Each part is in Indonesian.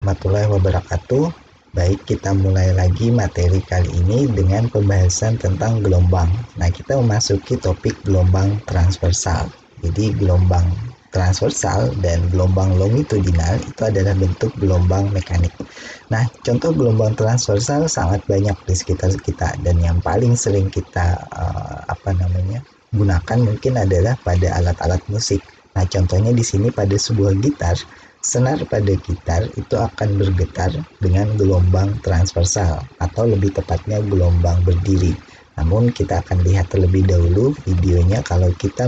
Warahmatullahi wabarakatuh. Baik, kita mulai lagi materi kali ini dengan pembahasan tentang gelombang. Nah, kita memasuki topik gelombang transversal. Jadi, gelombang transversal dan gelombang longitudinal itu adalah bentuk gelombang mekanik. Nah, contoh gelombang transversal sangat banyak di sekitar kita, dan yang paling sering kita gunakan mungkin adalah pada alat-alat musik. Nah, contohnya di sini pada sebuah gitar, senar pada gitar itu akan bergetar dengan gelombang transversal atau lebih tepatnya gelombang berdiri. Namun kita akan lihat terlebih dahulu videonya kalau kita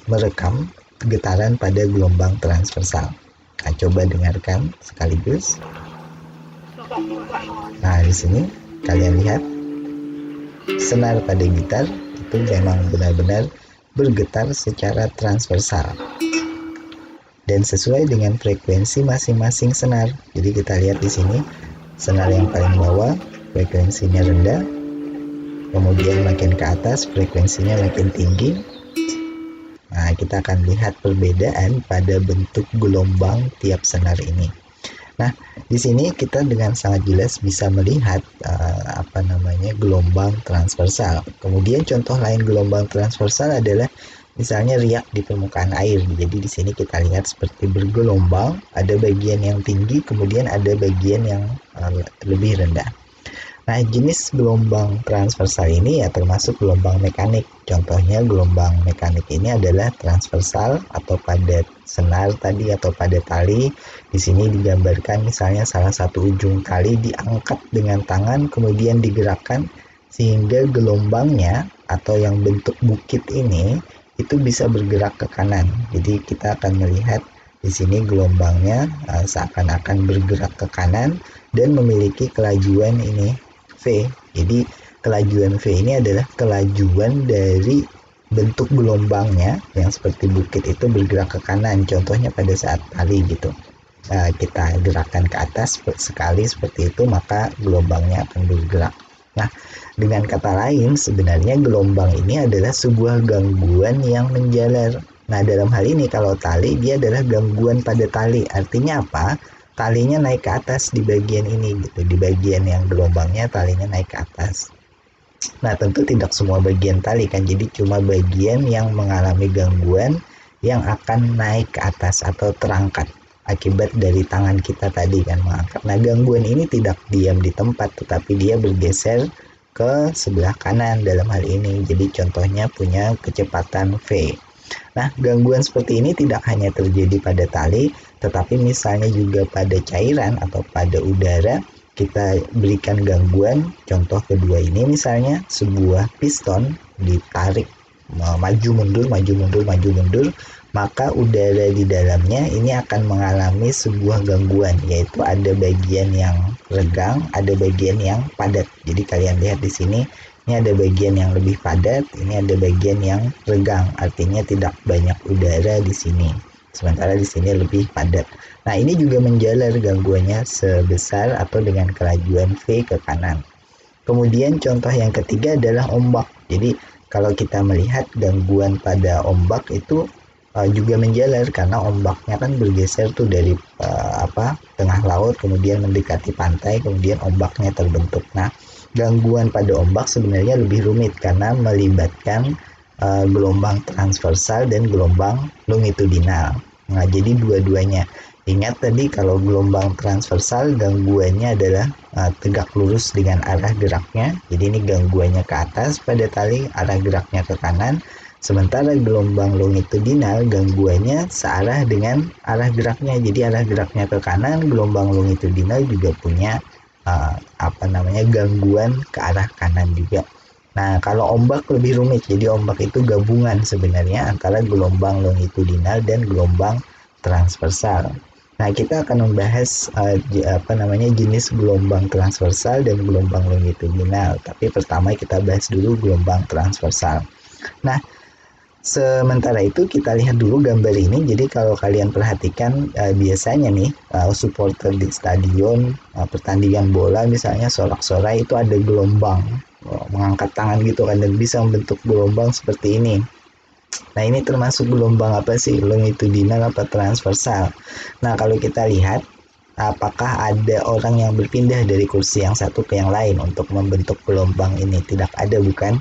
merekam getaran pada gelombang transversal. Nah, coba dengarkan sekaligus. Nah, di sini kalian lihat senar pada gitar itu memang benar-benar bergetar secara transversal dan sesuai dengan frekuensi masing-masing senar. Jadi kita lihat di sini senar yang paling bawah frekuensinya rendah, kemudian makin ke atas frekuensinya makin tinggi. Nah, kita akan lihat perbedaan pada bentuk gelombang tiap senar ini. Nah, di sini kita dengan sangat jelas bisa melihat gelombang transversal. Kemudian contoh lain gelombang transversal adalah misalnya riak di permukaan air. Jadi di sini kita lihat seperti bergelombang, ada bagian yang tinggi, kemudian ada bagian yang lebih rendah. Nah, jenis gelombang transversal ini ya termasuk gelombang mekanik. Contohnya gelombang mekanik ini adalah transversal atau pada senar tadi atau pada tali. Di sini digambarkan misalnya salah satu ujung tali diangkat dengan tangan kemudian digerakkan sehingga gelombangnya atau yang bentuk bukit ini itu bisa bergerak ke kanan. Jadi kita akan melihat di sini gelombangnya seakan-akan bergerak ke kanan dan memiliki kelajuan ini V. Jadi kelajuan V ini adalah kelajuan dari bentuk gelombangnya yang seperti bukit itu bergerak ke kanan. Contohnya pada saat tali gitu. Kita gerakkan ke atas sekali seperti itu, maka gelombangnya akan bergerak. Nah, dengan kata lain sebenarnya gelombang ini adalah sebuah gangguan yang menjalar. Nah, dalam hal ini kalau tali dia adalah gangguan pada tali. Artinya apa? Talinya naik ke atas di bagian ini gitu, di bagian yang gelombangnya talinya naik ke atas. Nah, tentu tidak semua bagian tali kan, jadi cuma bagian yang mengalami gangguan yang akan naik ke atas atau terangkat akibat dari tangan kita tadi kan mengangkat. Nah, gangguan ini tidak diam di tempat tetapi dia bergeser ke sebelah kanan dalam hal ini. Jadi contohnya punya kecepatan V. Nah, gangguan seperti ini tidak hanya terjadi pada tali, tetapi misalnya juga pada cairan atau pada udara, kita berikan gangguan. Contoh kedua ini misalnya sebuah piston ditarik maju mundur, maka udara di dalamnya ini akan mengalami sebuah gangguan, yaitu ada bagian yang regang, ada bagian yang padat. Jadi kalian lihat di sini, ini ada bagian yang lebih padat, ini ada bagian yang regang, artinya tidak banyak udara di sini. Sementara di sini lebih padat. Nah, ini juga menjalar gangguannya sebesar atau dengan kelajuan V ke kanan. Kemudian contoh yang ketiga adalah ombak. Jadi kalau kita melihat gangguan pada ombak itu juga menjalar karena ombaknya kan bergeser tuh dari tengah laut kemudian mendekati pantai, kemudian ombaknya terbentuk. Nah, gangguan pada ombak sebenarnya lebih rumit karena melibatkan gelombang transversal dan gelombang longitudinal. Nah, jadi dua-duanya. Ingat tadi kalau gelombang transversal gangguannya adalah tegak lurus dengan arah geraknya. Jadi ini gangguannya ke atas pada tali, arah geraknya ke kanan. Sementara gelombang longitudinal gangguannya searah dengan arah geraknya. Jadi arah geraknya ke kanan, gelombang longitudinal juga punya gangguan ke arah kanan juga. Nah, kalau ombak lebih rumit. Jadi ombak itu gabungan sebenarnya antara gelombang longitudinal dan gelombang transversal. Nah, kita akan membahas jenis gelombang transversal dan gelombang longitudinal. Tapi pertama kita bahas dulu gelombang transversal. Nah, sementara itu kita lihat dulu gambar ini. Jadi kalau kalian perhatikan biasanya nih supporter di stadion pertandingan bola misalnya sorak-sorai itu ada gelombang, mengangkat tangan gitu kan dan bisa membentuk gelombang seperti ini. Nah, ini termasuk gelombang apa sih? Longitudinal apa transversal? Nah, kalau kita lihat apakah ada orang yang berpindah dari kursi yang satu ke yang lain untuk membentuk gelombang ini? Tidak ada, bukan?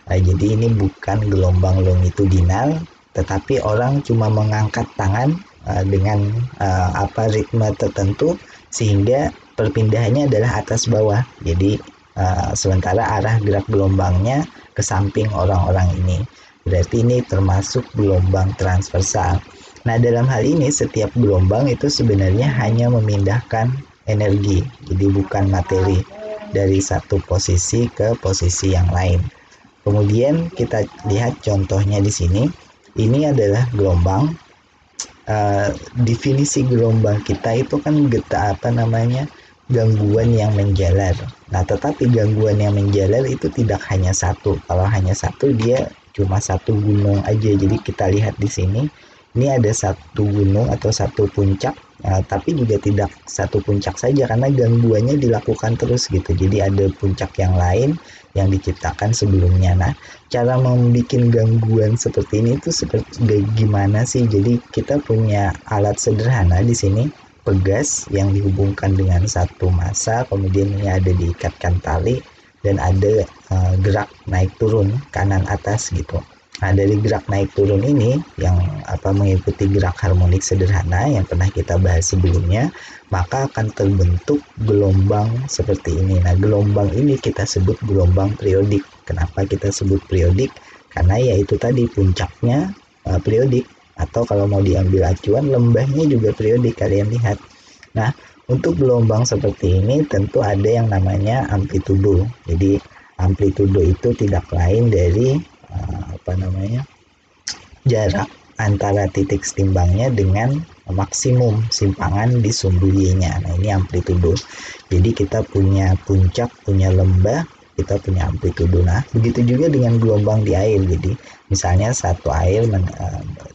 Jadi ini bukan gelombang longitudinal, tetapi orang cuma mengangkat tangan dengan ritme tertentu sehingga perpindahannya adalah atas bawah. Jadi sementara arah gerak gelombangnya ke samping orang-orang ini. Berarti ini termasuk gelombang transversal. Nah, dalam hal ini setiap gelombang itu sebenarnya hanya memindahkan energi, jadi bukan materi dari satu posisi ke posisi yang lain. Kemudian kita lihat contohnya di sini. Ini adalah gelombang. Definisi gelombang kita itu kan gangguan yang menjalar. Nah, tetapi gangguan yang menjalar itu tidak hanya satu. Kalau hanya satu, dia cuma satu gunung aja. Jadi kita lihat di sini, ini ada satu gunung atau satu puncak, tapi juga tidak satu puncak saja karena gangguannya dilakukan terus gitu. Jadi ada puncak yang lain yang diciptakan sebelumnya. Nah, cara membuat gangguan seperti ini itu seperti gimana sih? Jadi kita punya alat sederhana di sini, pegas yang dihubungkan dengan satu massa, kemudian ini ada diikatkan tali dan ada gerak naik turun kanan atas gitu. Nah, dari gerak naik turun ini yang mengikuti gerak harmonik sederhana yang pernah kita bahas sebelumnya, maka akan terbentuk gelombang seperti ini. Nah, gelombang ini kita sebut gelombang periodik. Kenapa kita sebut periodik? Karena yaitu tadi puncaknya periodik, atau kalau mau diambil acuan lembahnya juga periodik, kalian lihat. Nah, untuk gelombang seperti ini tentu ada yang namanya amplitudo. Jadi amplitudo itu tidak lain dari jarak antara titik setimbangnya dengan maksimum simpangan di sumbu Y-nya. Nah, ini amplitudo. Jadi kita punya puncak, punya lembah, kita punya amplitudo. Nah, begitu juga dengan gelombang di air. Jadi misalnya satu air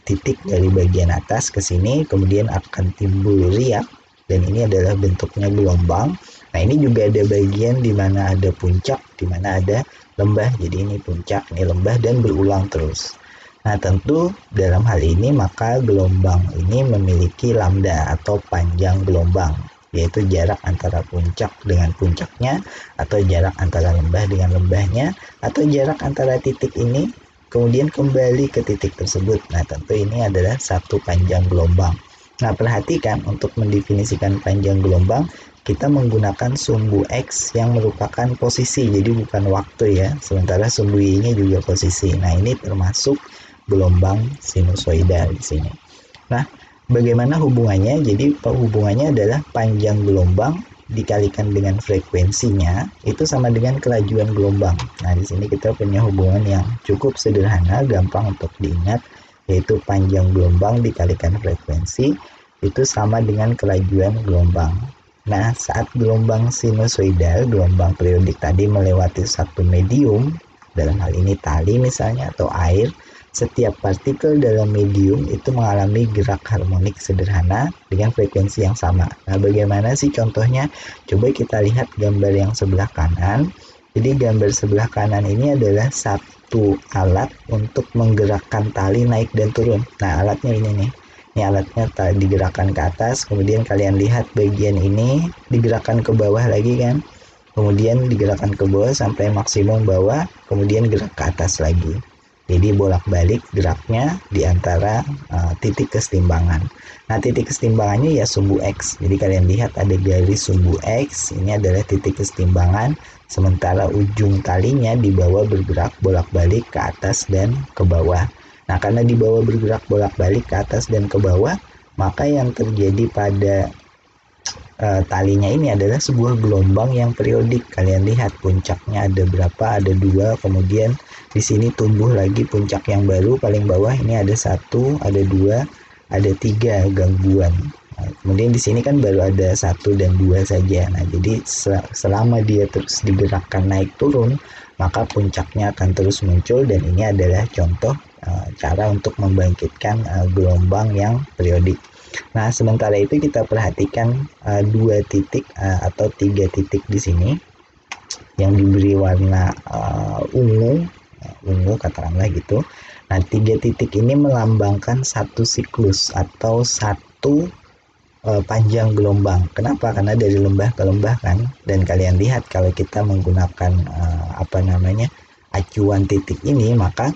titik dari bagian atas ke sini, kemudian akan timbul riak, dan ini adalah bentuknya gelombang. Nah, ini juga ada bagian di mana ada puncak, di mana ada lembah. Jadi ini puncak, ini lembah, dan berulang terus. Nah, tentu dalam hal ini maka gelombang ini memiliki lambda atau panjang gelombang, yaitu jarak antara puncak dengan puncaknya, atau jarak antara lembah dengan lembahnya, atau jarak antara titik ini kemudian kembali ke titik tersebut. Nah, tentu ini adalah satu panjang gelombang. Nah, perhatikan untuk mendefinisikan panjang gelombang, kita menggunakan sumbu X yang merupakan posisi, jadi bukan waktu ya, sementara sumbu Y-nya juga posisi. Nah, ini termasuk gelombang sinusoidal di sini. Nah, bagaimana hubungannya? Jadi hubungannya adalah panjang gelombang dikalikan dengan frekuensinya itu sama dengan kelajuan gelombang. Nah, di sini kita punya hubungan yang cukup sederhana, gampang untuk diingat, yaitu panjang gelombang dikalikan frekuensi itu sama dengan kelajuan gelombang. Nah, saat gelombang sinusoidal, gelombang periodik tadi melewati satu medium, dalam hal ini tali misalnya atau air, setiap partikel dalam medium itu mengalami gerak harmonik sederhana dengan frekuensi yang sama. Nah, bagaimana sih contohnya? Coba kita lihat gambar yang sebelah kanan. Jadi gambar sebelah kanan ini adalah satu alat untuk menggerakkan tali naik dan turun. Nah, alatnya ini nih. Ini alatnya digerakkan ke atas, kemudian kalian lihat bagian ini digerakkan ke bawah lagi kan. Kemudian digerakkan ke bawah sampai maksimum bawah, kemudian gerak ke atas lagi. Jadi bolak-balik geraknya di antara titik kesetimbangan. Nah, titik kesetimbangannya ya sumbu X. Jadi kalian lihat ada garis sumbu X, ini adalah titik kesetimbangan, sementara ujung talinya di bawah bergerak bolak-balik ke atas dan ke bawah. Nah, karena di bawah bergerak bolak-balik ke atas dan ke bawah, maka yang terjadi pada talinya ini adalah sebuah gelombang yang periodik. Kalian lihat puncaknya ada berapa, ada 2, kemudian di sini tumbuh lagi puncak yang baru paling bawah, ini ada 1, ada 2, ada 3 gangguan. Nah, kemudian di sini kan baru ada 1 dan 2 saja. Nah, jadi selama dia terus digerakkan naik turun, maka puncaknya akan terus muncul, dan ini adalah contoh cara untuk membangkitkan gelombang yang periodik. Nah, sementara itu kita perhatikan 2 titik atau 3 titik di sini yang diberi warna ungu katakanlah gitu. Nah, 3 titik ini melambangkan satu siklus atau satu panjang gelombang. Kenapa? Karena dari lembah ke lembah kan. Dan kalian lihat kalau kita menggunakan acuan titik ini, maka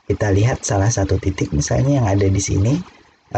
kita lihat salah satu titik misalnya yang ada di sini.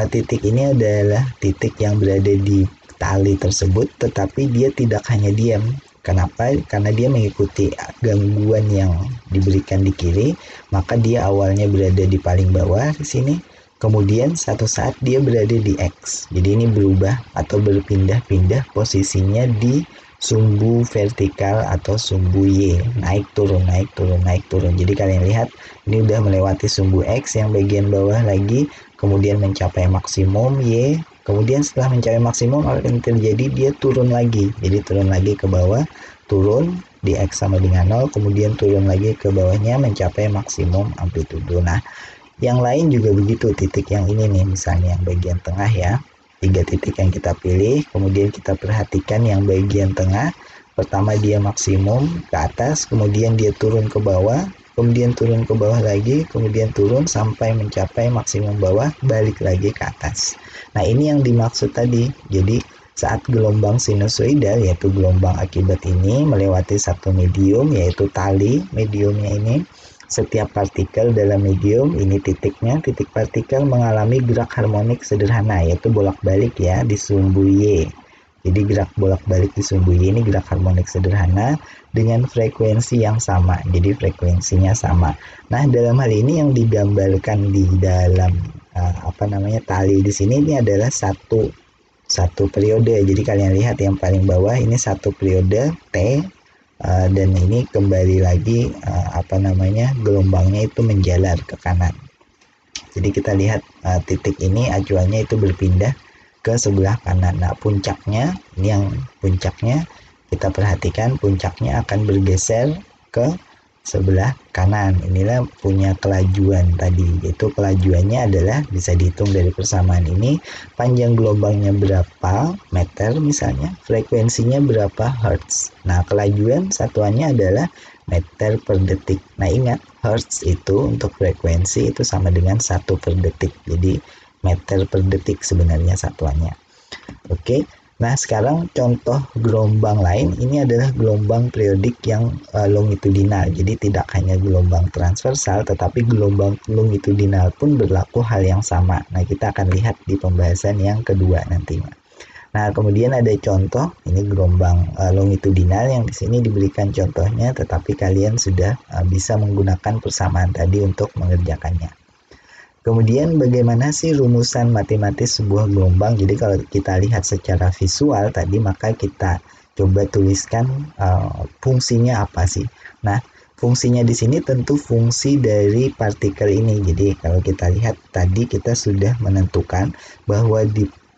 Titik ini adalah titik yang berada di tali tersebut, tetapi dia tidak hanya diam. Kenapa? Karena dia mengikuti gangguan yang diberikan di kiri, maka dia awalnya berada di paling bawah di sini. Kemudian satu saat dia berada di X. Jadi ini berubah atau berpindah-pindah posisinya di sumbu vertikal atau sumbu Y. Naik turun, naik turun, naik turun. Jadi kalian lihat ini udah melewati sumbu X yang bagian bawah lagi. Kemudian mencapai maksimum Y. Kemudian setelah mencapai maksimum akan terjadi dia turun lagi. Jadi turun lagi ke bawah. Turun di X sama dengan 0. Kemudian turun lagi ke bawahnya mencapai maksimum amplitudo. Nah, yang lain juga begitu, titik yang ini nih misalnya yang bagian tengah ya, 3 titik yang kita pilih, kemudian kita perhatikan yang bagian tengah, pertama dia maksimum ke atas, kemudian dia turun ke bawah, kemudian turun ke bawah lagi, kemudian turun sampai mencapai maksimum bawah, balik lagi ke atas. Nah, ini yang dimaksud tadi. Jadi saat gelombang sinusoidal, yaitu gelombang akibat ini melewati satu medium, yaitu tali mediumnya ini, setiap partikel dalam medium ini titiknya, titik partikel mengalami gerak harmonik sederhana, yaitu bolak-balik ya di sumbu Y. Jadi gerak bolak-balik di sumbu Y ini gerak harmonik sederhana dengan frekuensi yang sama. Jadi frekuensinya sama. Nah, dalam hal ini yang digambarkan di dalam tali di sini ini adalah satu periode. Jadi kalian lihat yang paling bawah ini satu periode T. Dan ini kembali lagi gelombangnya itu menjalar ke kanan. Jadi kita lihat titik ini acuannya itu berpindah ke sebelah kanan. Nah, puncaknya ini yang puncaknya kita perhatikan, puncaknya akan bergeser ke sebelah kanan. Inilah punya kelajuan tadi, yaitu kelajuannya adalah bisa dihitung dari persamaan ini, panjang gelombangnya berapa meter misalnya, frekuensinya berapa hertz. Nah, kelajuan satuannya adalah meter per detik. Nah, ingat hertz itu untuk frekuensi itu sama dengan 1 per detik. Jadi meter per detik sebenarnya satuannya. Oke. Nah, sekarang contoh gelombang lain, ini adalah gelombang periodik yang longitudinal. Jadi tidak hanya gelombang transversal, tetapi gelombang longitudinal pun berlaku hal yang sama. Nah, kita akan lihat di pembahasan yang kedua nantinya. Nah, kemudian ada contoh, ini gelombang longitudinal yang di sini diberikan contohnya, tetapi kalian sudah bisa menggunakan persamaan tadi untuk mengerjakannya. Kemudian bagaimana sih rumusan matematis sebuah gelombang? Jadi kalau kita lihat secara visual tadi, maka kita coba tuliskan fungsinya apa sih. Nah, fungsinya di sini tentu fungsi dari partikel ini. Jadi kalau kita lihat tadi kita sudah menentukan bahwa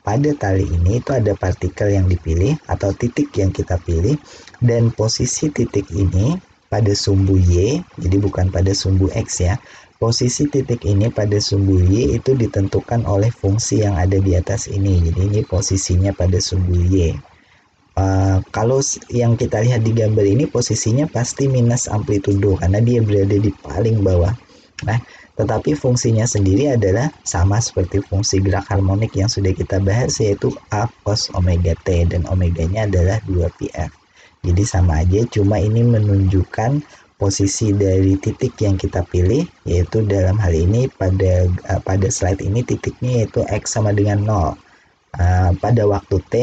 pada tali ini itu ada partikel yang dipilih atau titik yang kita pilih, dan posisi titik ini pada sumbu Y, jadi bukan pada sumbu X ya. Posisi titik ini pada sumbu Y itu ditentukan oleh fungsi yang ada di atas ini. Jadi ini posisinya pada sumbu Y. Kalau yang kita lihat di gambar ini posisinya pasti minus amplitudo karena dia berada di paling bawah. Nah, tetapi fungsinya sendiri adalah sama seperti fungsi gerak harmonik yang sudah kita bahas, yaitu A cos omega T, dan omeganya adalah 2πf. Jadi sama aja, cuma ini menunjukkan posisi dari titik yang kita pilih, yaitu dalam hal ini pada slide ini titiknya yaitu X sama dengan 0 pada waktu T,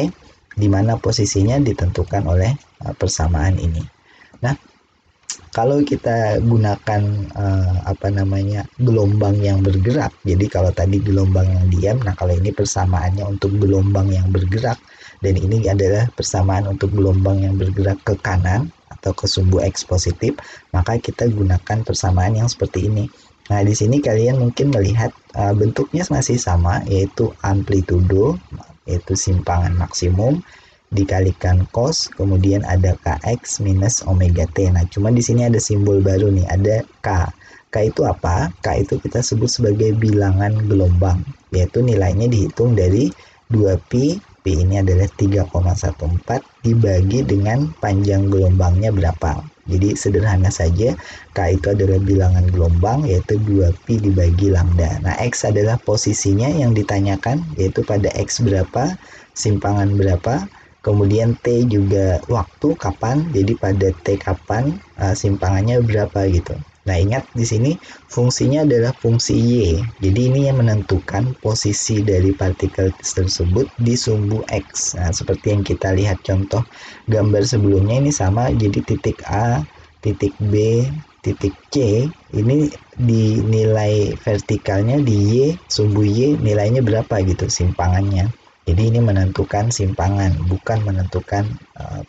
di mana posisinya ditentukan oleh persamaan ini. Nah, kalau kita gunakan gelombang yang bergerak, jadi kalau tadi gelombang yang diam, nah kalau ini persamaannya untuk gelombang yang bergerak, dan ini adalah persamaan untuk gelombang yang bergerak ke kanan atau ke sumbu X positif, maka kita gunakan persamaan yang seperti ini. Nah, di sini kalian mungkin melihat bentuknya masih sama, yaitu amplitudo, yaitu simpangan maksimum, dikalikan cos, kemudian ada kx minus omega t. Nah, cuma di sini ada simbol baru nih, ada k. K itu apa? K itu kita sebut sebagai bilangan gelombang, yaitu nilainya dihitung dari 2pi, pi ini adalah 3,14 dibagi dengan panjang gelombangnya berapa. Jadi sederhana saja, K itu adalah bilangan gelombang, yaitu 2pi dibagi lambda. Nah, X adalah posisinya yang ditanyakan, yaitu pada X berapa, simpangan berapa. Kemudian T juga waktu kapan, jadi pada T kapan, simpangannya berapa gitu. Nah, ingat di sini fungsinya adalah fungsi Y. Jadi ini yang menentukan posisi dari partikel tersebut di sumbu X. Nah, seperti yang kita lihat contoh gambar sebelumnya ini sama, jadi titik A, titik B, titik C, ini di nilai vertikalnya di Y, sumbu Y nilainya berapa gitu simpangannya. Jadi ini menentukan simpangan, bukan menentukan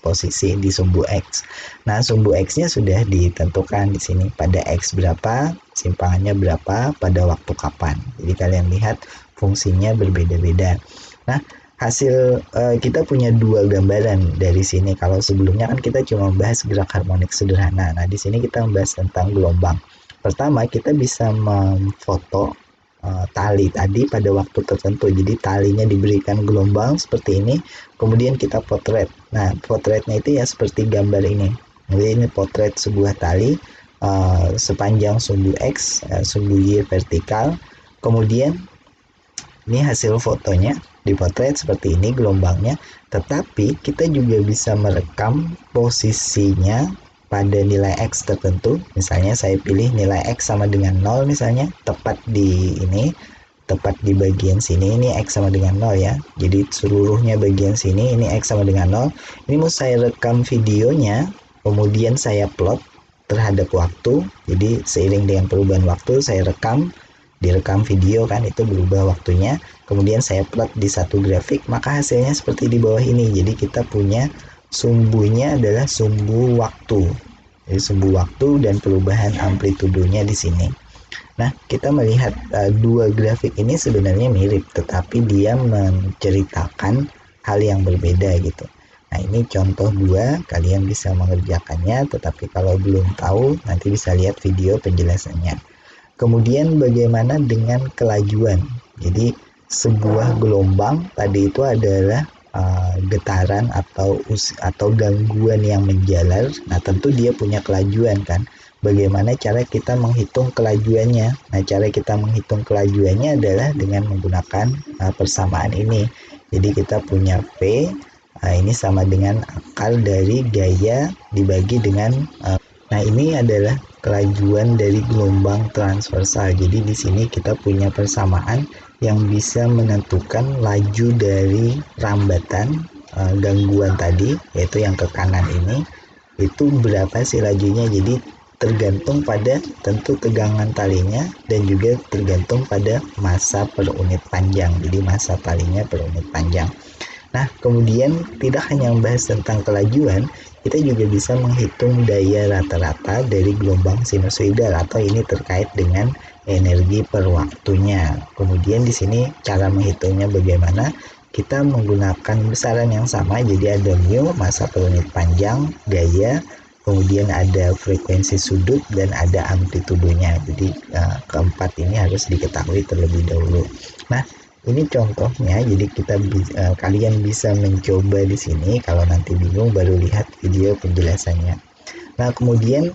posisi di sumbu X. Nah, sumbu X-nya sudah ditentukan di sini pada X berapa, simpangannya berapa, pada waktu kapan. Jadi kalian lihat fungsinya berbeda-beda. Nah, hasil kita punya dua gambaran dari sini. Kalau sebelumnya kan kita cuma membahas gerak harmonik sederhana. Nah, di sini kita membahas tentang gelombang. Pertama, kita bisa memfoto tali tadi pada waktu tertentu. Jadi talinya diberikan gelombang seperti ini, kemudian kita potret. Nah, potretnya itu ya seperti gambar ini. Jadi ini potret sebuah tali sepanjang sumbu X, sumbu Y vertikal. Kemudian ini hasil fotonya, dipotret seperti ini gelombangnya. Tetapi kita juga bisa merekam posisinya pada nilai X tertentu. Misalnya saya pilih nilai X sama dengan 0 misalnya, tepat di ini, tepat di bagian sini, ini X sama dengan 0 ya. Jadi seluruhnya bagian sini, ini X sama dengan 0. Ini mau saya rekam videonya, kemudian saya plot terhadap waktu. Jadi seiring dengan perubahan waktu, saya direkam video kan, itu berubah waktunya. Kemudian saya plot di satu grafik, maka hasilnya seperti di bawah ini. Jadi kita punya sumbunya adalah sumbu waktu. Jadi sumbu waktu dan perubahan amplitudonya di sini. Nah, kita melihat dua grafik ini sebenarnya mirip, tetapi dia menceritakan hal yang berbeda gitu. Nah, ini contoh dua, kalian bisa mengerjakannya, tetapi kalau belum tahu, nanti bisa lihat video penjelasannya. Kemudian bagaimana dengan kelajuan? Jadi sebuah gelombang tadi itu adalah getaran atau gangguan yang menjalar. Nah, tentu dia punya kelajuan kan. Bagaimana cara kita menghitung kelajuannya? Nah, cara kita menghitung kelajuannya adalah dengan menggunakan persamaan ini. Jadi kita punya P, ini sama dengan akar dari gaya dibagi dengan nah, ini adalah kelajuan dari gelombang transversal. Jadi di sini kita punya persamaan yang bisa menentukan laju dari rambatan gangguan tadi, yaitu yang ke kanan ini, itu berapa sih lajunya. Jadi tergantung pada tentu tegangan talinya dan juga tergantung pada massa per unit panjang. Jadi massa talinya per unit panjang. Nah, kemudian tidak hanya membahas tentang kelajuan, kita juga bisa menghitung daya rata-rata dari gelombang sinusoidal, atau ini terkait dengan energi per waktunya. Kemudian di sini cara menghitungnya bagaimana? Kita menggunakan besaran yang sama, jadi ada mu, massa per unit panjang, gaya, kemudian ada frekuensi sudut, dan ada amplitudonya. Jadi keempat ini harus diketahui terlebih dahulu. Nah, ini contohnya, jadi kalian bisa mencoba di sini. Kalau nanti bingung baru lihat video penjelasannya. Nah, kemudian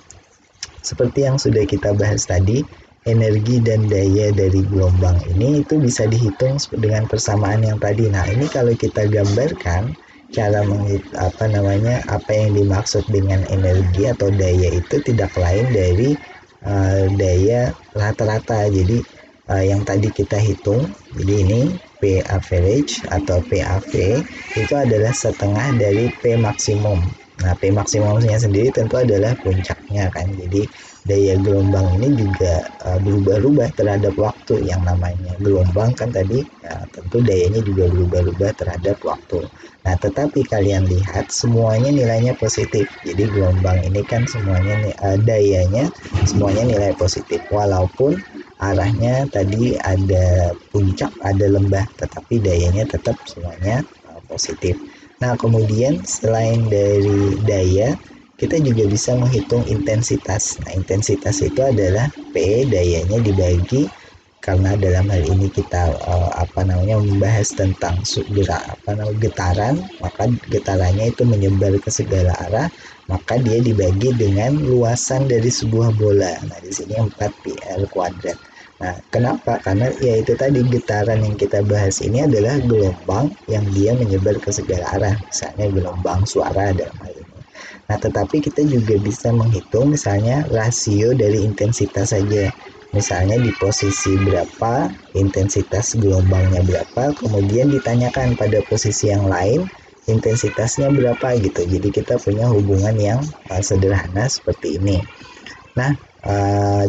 seperti yang sudah kita bahas tadi, energi dan daya dari gelombang ini itu bisa dihitung dengan persamaan yang tadi. Nah, ini kalau kita gambarkan cara apa yang dimaksud dengan energi atau daya itu tidak lain dari daya rata-rata. Jadi yang tadi kita hitung, jadi ini P average atau PAV itu adalah setengah dari P maksimum. Nah, P maksimumnya sendiri tentu adalah puncaknya kan. Jadi daya gelombang ini juga berubah-ubah terhadap waktu. Yang namanya gelombang kan tadi tentu dayanya juga berubah-ubah terhadap waktu. Nah, tetapi kalian lihat semuanya nilainya positif. Jadi gelombang ini kan semuanya dayanya semuanya nilai positif, walaupun arahnya tadi ada puncak, ada lembah, tetapi dayanya tetap semuanya positif. Nah, kemudian selain dari daya, kita juga bisa menghitung intensitas. Nah, intensitas itu adalah P dayanya dibagi karena dalam hal ini kita membahas tentang getaran, maka getarannya itu menyebar ke segala arah, maka dia dibagi dengan luasan dari sebuah bola. Nah, di sini 4πr kuadrat. Nah, kenapa? Karena ya itu tadi, getaran yang kita bahas ini adalah gelombang yang dia menyebar ke segala arah, misalnya gelombang suara dalam hal ini. Nah, tetapi kita juga bisa menghitung misalnya rasio dari intensitas saja. Misalnya di posisi berapa, intensitas gelombangnya berapa, kemudian ditanyakan pada posisi yang lain, intensitasnya berapa gitu. Jadi kita punya hubungan yang sederhana seperti ini. Nah,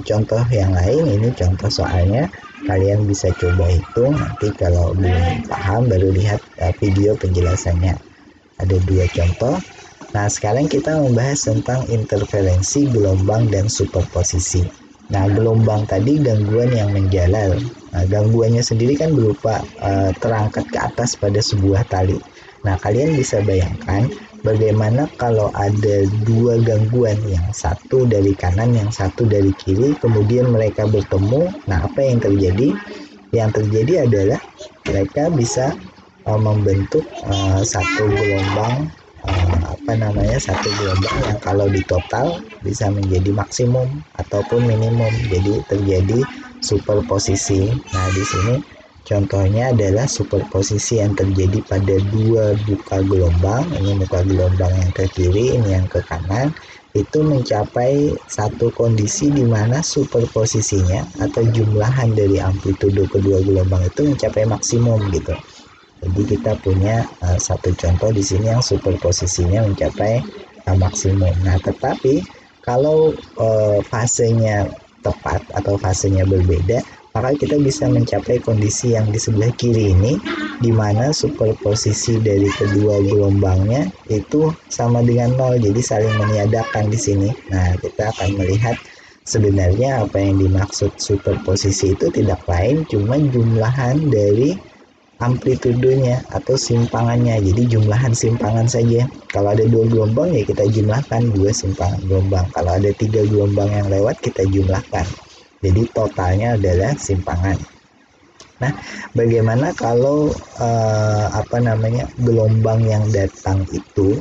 contoh yang lain, ini contoh soalnya, kalian bisa coba hitung, nanti kalau belum paham baru lihat video penjelasannya. Ada 2 contoh. Nah, sekarang kita membahas tentang interferensi gelombang dan superposisi. Nah, gelombang tadi gangguan yang menjalar. Nah, gangguannya sendiri kan berupa terangkat ke atas pada sebuah tali. Nah, kalian bisa bayangkan bagaimana kalau ada 2 gangguan, yang satu dari kanan, yang satu dari kiri, kemudian mereka bertemu. Nah, apa yang terjadi? Yang terjadi adalah mereka bisa membentuk satu gelombang satu gelombang yang kalau di total bisa menjadi maksimum ataupun minimum. Jadi terjadi superposisi. Nah, di sini contohnya adalah superposisi yang terjadi pada 2 muka gelombang. Ini muka gelombang yang ke kiri, ini yang ke kanan. Itu mencapai satu kondisi di mana superposisinya atau jumlahan dari amplitudo kedua gelombang itu mencapai maksimum gitu. Jadi kita punya satu contoh di sini yang superposisinya mencapai maksimum. Nah, tetapi kalau fasenya tepat atau fasenya berbeda, maka kita bisa mencapai kondisi yang di sebelah kiri ini, di mana superposisi dari kedua gelombangnya itu sama dengan 0, jadi saling meniadakan di sini. Nah, kita akan melihat sebenarnya apa yang dimaksud superposisi itu tidak lain cuma jumlahan dari amplitudonya atau simpangannya. Jadi jumlahan simpangan saja. Kalau ada 2 gelombang ya kita jumlahkan 2 simpangan gelombang. Kalau ada 3 gelombang yang lewat kita jumlahkan. Jadi totalnya adalah simpangan. Nah, bagaimana kalau gelombang yang datang itu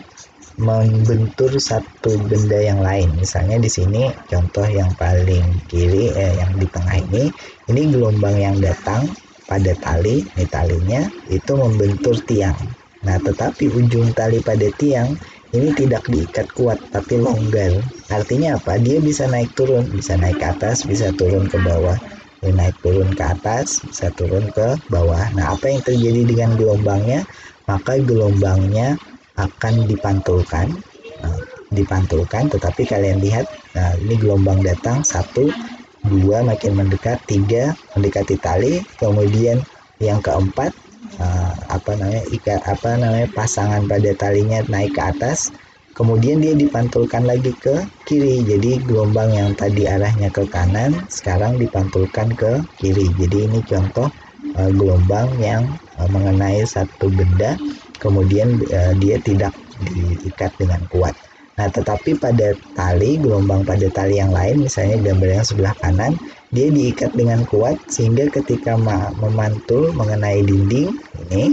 membentur satu benda yang lain? Misalnya di sini contoh yang paling kiri, yang di tengah ini gelombang yang datang pada tali, ini talinya itu membentur tiang. Nah, tetapi ujung tali pada tiang ini tidak diikat kuat tapi longgar. Artinya apa? Dia bisa naik turun, bisa naik ke atas, bisa turun ke bawah. Dia naik turun ke atas, bisa turun ke bawah. Nah, apa yang terjadi dengan gelombangnya? Maka gelombangnya akan dipantulkan. Tetapi kalian lihat, nah ini gelombang datang 1, 2 makin mendekat, 3 mendekati tali, kemudian yang keempat pasangan pada talinya naik ke atas, kemudian dia dipantulkan lagi ke kiri. Jadi gelombang yang tadi arahnya ke kanan sekarang dipantulkan ke kiri. Jadi ini contoh gelombang yang mengenai satu benda, kemudian dia tidak diikat dengan kuat. Nah, tetapi pada tali, gelombang pada tali yang lain, misalnya gambar yang sebelah kanan, dia diikat dengan kuat sehingga ketika memantul mengenai dinding ini,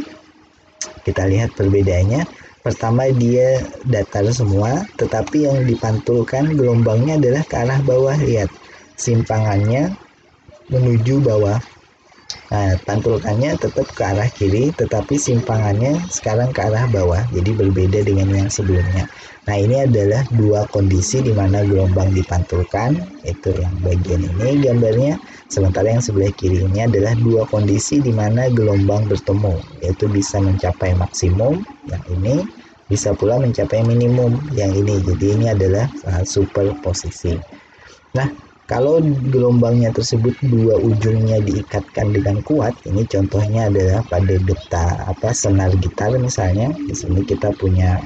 kita lihat perbedaannya. Pertama dia datar semua, tetapi yang dipantulkan gelombangnya adalah ke arah bawah. Lihat, simpangannya menuju bawah. Nah, pantulkannya tetap ke arah kiri, tetapi simpangannya sekarang ke arah bawah. Jadi berbeda dengan yang sebelumnya. Nah, ini adalah 2 kondisi di mana gelombang dipantulkan. Itu yang bagian ini gambarnya. Sementara yang sebelah kiri ini adalah 2 kondisi di mana gelombang bertemu. Yaitu bisa mencapai maksimum, yang ini. Bisa pula mencapai minimum, yang ini. Jadi ini adalah superposisi. Nah, kalau gelombangnya tersebut 2 ujungnya diikatkan dengan kuat, ini contohnya adalah pada senar gitar misalnya. Di sini kita punya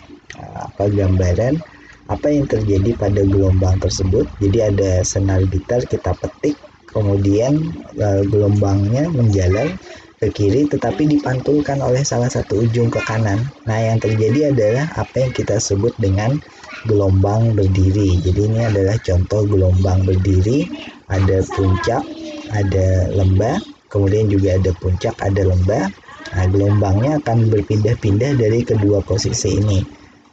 gambaran apa yang terjadi pada gelombang tersebut. Jadi ada senar gitar, kita petik, kemudian gelombangnya menjalar. ke kiri tetapi dipantulkan oleh salah satu ujung ke kanan. Nah, yang terjadi adalah apa yang kita sebut dengan gelombang berdiri. Jadi ini adalah contoh gelombang berdiri, ada puncak, ada lembah, kemudian juga ada puncak, ada lembah. Nah, gelombangnya akan berpindah-pindah dari kedua posisi ini.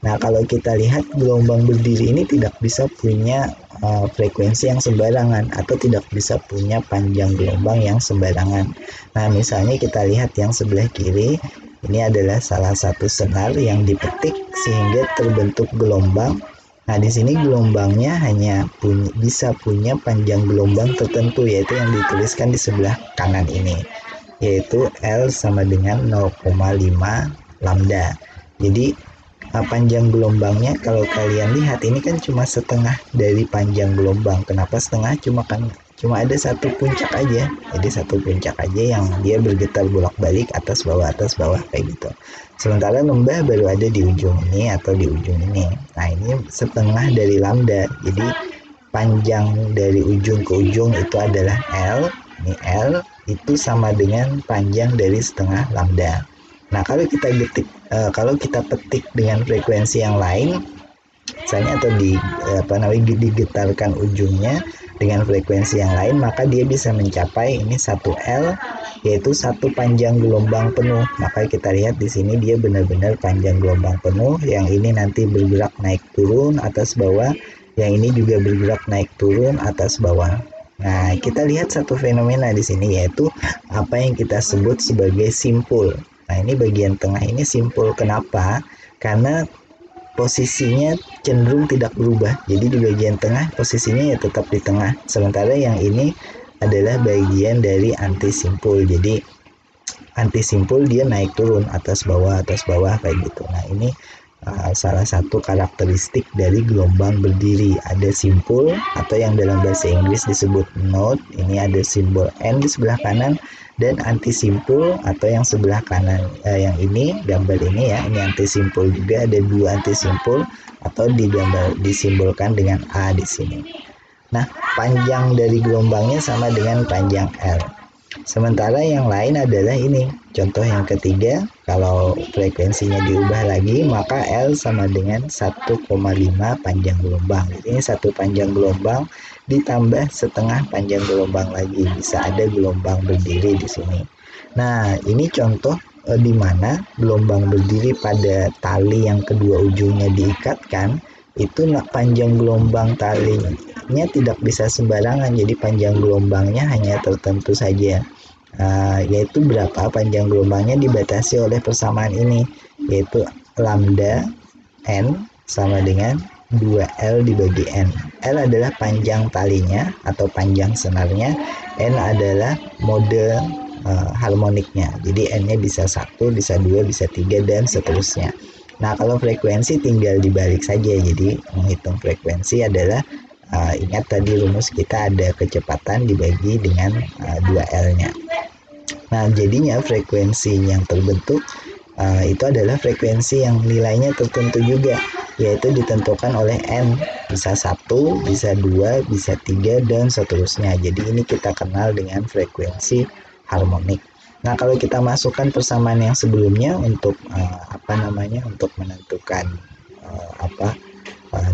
Nah, kalau kita lihat gelombang berdiri ini tidak bisa punya frekuensi yang sembarangan atau tidak bisa punya panjang gelombang yang sembarangan. Nah, misalnya kita lihat yang sebelah kiri, ini adalah salah satu senar yang dipetik sehingga terbentuk gelombang. Nah, di sini gelombangnya hanya bisa punya panjang gelombang tertentu, yaitu yang dituliskan di sebelah kanan ini, yaitu L sama dengan 0,5 lambda. Jadi panjang gelombangnya kalau kalian lihat ini kan cuma setengah dari panjang gelombang. Kenapa setengah? Cuma ada satu puncak aja. Jadi satu puncak aja yang dia bergetar bolak-balik atas bawah kayak gitu. Sementara lembah baru ada di ujung ini atau di ujung ini. Nah, ini setengah dari lambda. Jadi panjang dari ujung ke ujung itu adalah L. Ini L itu sama dengan panjang dari setengah lambda. Nah, kalau kita petik dengan frekuensi yang lain, misalnya atau digetarkan ujungnya dengan frekuensi yang lain, maka dia bisa mencapai ini 1 L, yaitu satu panjang gelombang penuh. Maka kita lihat di sini dia benar-benar panjang gelombang penuh. Yang ini nanti bergerak naik turun atas bawah, yang ini juga bergerak naik turun atas bawah. Nah, kita lihat satu fenomena di sini, yaitu apa yang kita sebut sebagai simpul. Nah, ini bagian tengah ini simpul. Kenapa? Karena posisinya cenderung tidak berubah. Jadi di bagian tengah posisinya ya tetap di tengah. Sementara yang ini adalah bagian dari antisimpul. Jadi antisimpul dia naik turun atas bawah kayak gitu. Nah, ini salah satu karakteristik dari gelombang berdiri. Ada simpul atau yang dalam bahasa Inggris disebut node. Ini ada simbol N di sebelah kanan, dan antisimpul atau yang sebelah kanan yang ini gambar ini ya, ini antisimpul juga, ada dua antisimpul atau disimbolkan dengan A di sini. Nah, panjang dari gelombangnya sama dengan panjang L. Sementara yang lain adalah ini, contoh yang ketiga, kalau frekuensinya diubah lagi maka L sama dengan 1,5 panjang gelombang. Jadi ini satu panjang gelombang ditambah setengah panjang gelombang lagi, bisa ada gelombang berdiri di sini. Nah, ini contoh di mana gelombang berdiri pada tali yang kedua ujungnya diikatkan, itu panjang gelombang talinya tidak bisa sembarangan. Jadi panjang gelombangnya hanya tertentu saja, yaitu berapa panjang gelombangnya dibatasi oleh persamaan ini, yaitu lambda N sama dengan 2L dibagi N. L adalah panjang talinya atau panjang senarnya, N adalah mode harmoniknya. Jadi N-nya bisa 1, bisa 2, bisa 3, dan seterusnya. Nah, kalau frekuensi tinggal dibalik saja. Jadi menghitung frekuensi adalah ingat tadi rumus kita ada kecepatan dibagi dengan 2L-nya. Nah, jadinya frekuensi yang terbentuk itu adalah frekuensi yang nilainya tertentu juga, yaitu ditentukan oleh N. Bisa 1, bisa 2, bisa 3, dan seterusnya. Jadi ini kita kenal dengan frekuensi harmonik. Nah, kalau kita masukkan persamaan yang sebelumnya untuk untuk menentukan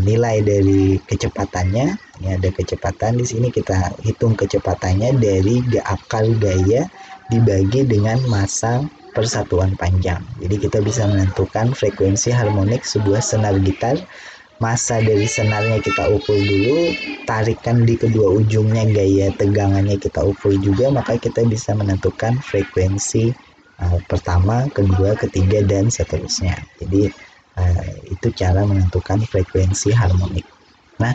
nilai dari kecepatannya, ini ada kecepatan di sini, kita hitung kecepatannya dari akar gaya dibagi dengan massa persatuan panjang. Jadi kita bisa menentukan frekuensi harmonik sebuah senar gitar. Massa dari senarnya kita ukur dulu, tarikan di kedua ujungnya, gaya tegangannya kita ukur juga, maka kita bisa menentukan frekuensi pertama, kedua, ketiga, dan seterusnya. Jadi itu cara menentukan frekuensi harmonik. Nah,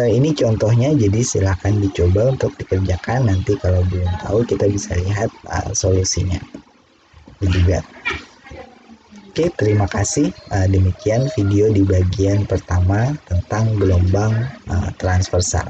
ini contohnya, jadi silakan dicoba untuk dikerjakan. Nanti kalau belum tahu kita bisa lihat solusinya juga. Oke, terima kasih. Demikian video di bagian pertama tentang gelombang transversal.